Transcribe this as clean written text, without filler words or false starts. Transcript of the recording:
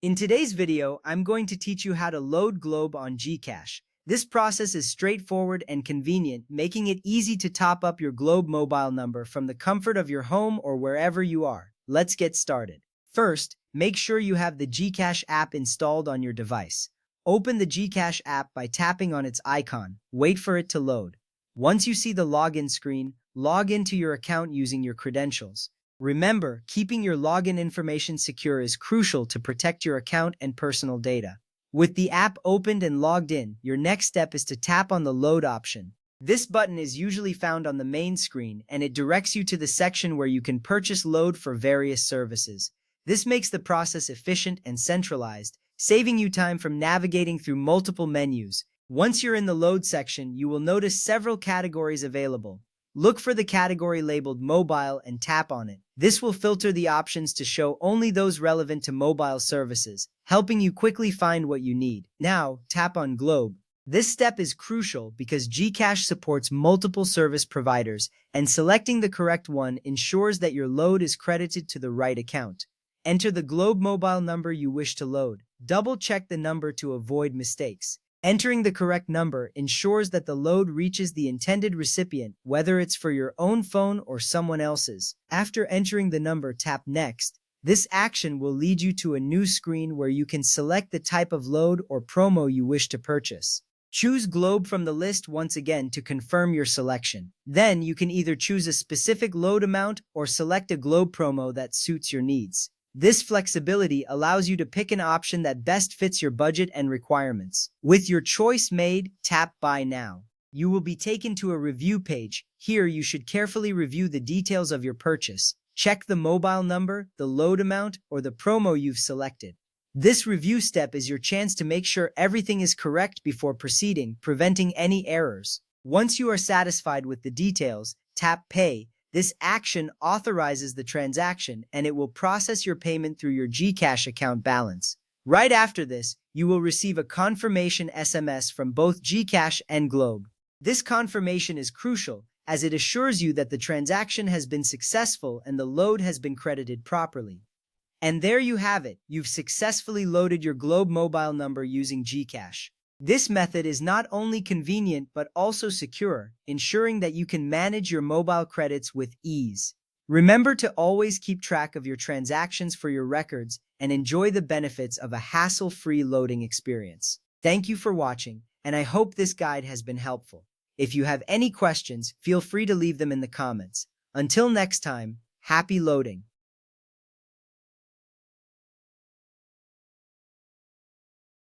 In today's video, I'm going to teach you how to load Globe on GCash. This process is straightforward and convenient, making it easy to top up your Globe mobile number from the comfort of your home or wherever you are. Let's get started. First, make sure you have the GCash app installed on your device. Open the GCash app by tapping on its icon. Wait for it to load. Once you see the login screen, log into your account using your credentials. Remember, keeping your login information secure is crucial to protect your account and personal data. With the app opened and logged in, your next step is to tap on the Load option. This button is usually found on the main screen, and it directs you to the section where you can purchase load for various services. This makes the process efficient and centralized, saving you time from navigating through multiple menus. Once you're in the Load section, you will notice several categories available. Look for the category labeled Mobile and tap on it. This will filter the options to show only those relevant to mobile services, helping you quickly find what you need. Now, tap on Globe. This step is crucial because GCash supports multiple service providers, and selecting the correct one ensures that your load is credited to the right account. Enter the Globe mobile number you wish to load. Double-check the number to avoid mistakes. Entering the correct number ensures that the load reaches the intended recipient, whether it's for your own phone or someone else's. After entering the number, tap Next. This action will lead you to a new screen where you can select the type of load or promo you wish to purchase. Choose Globe from the list once again to confirm your selection. Then you can either choose a specific load amount or select a Globe promo that suits your needs. This flexibility allows you to pick an option that best fits your budget and requirements. With your choice made, tap Buy Now. You will be taken to a review page. Here you should carefully review the details of your purchase. Check the mobile number, the load amount, or the promo you've selected. This review step is your chance to make sure everything is correct before proceeding, preventing any errors. Once you are satisfied with the details, tap Pay. This action authorizes the transaction, and it will process your payment through your GCash account balance. Right after this, you will receive a confirmation SMS from both GCash and Globe. This confirmation is crucial, as it assures you that the transaction has been successful and the load has been credited properly. And there you have it. You've successfully loaded your Globe mobile number using GCash. This method is not only convenient but also secure, ensuring that you can manage your mobile credits with ease. Remember to always keep track of your transactions for your records and enjoy the benefits of a hassle-free loading experience. Thank you for watching, and I hope this guide has been helpful. If you have any questions, feel free to leave them in the comments. Until next time, happy loading!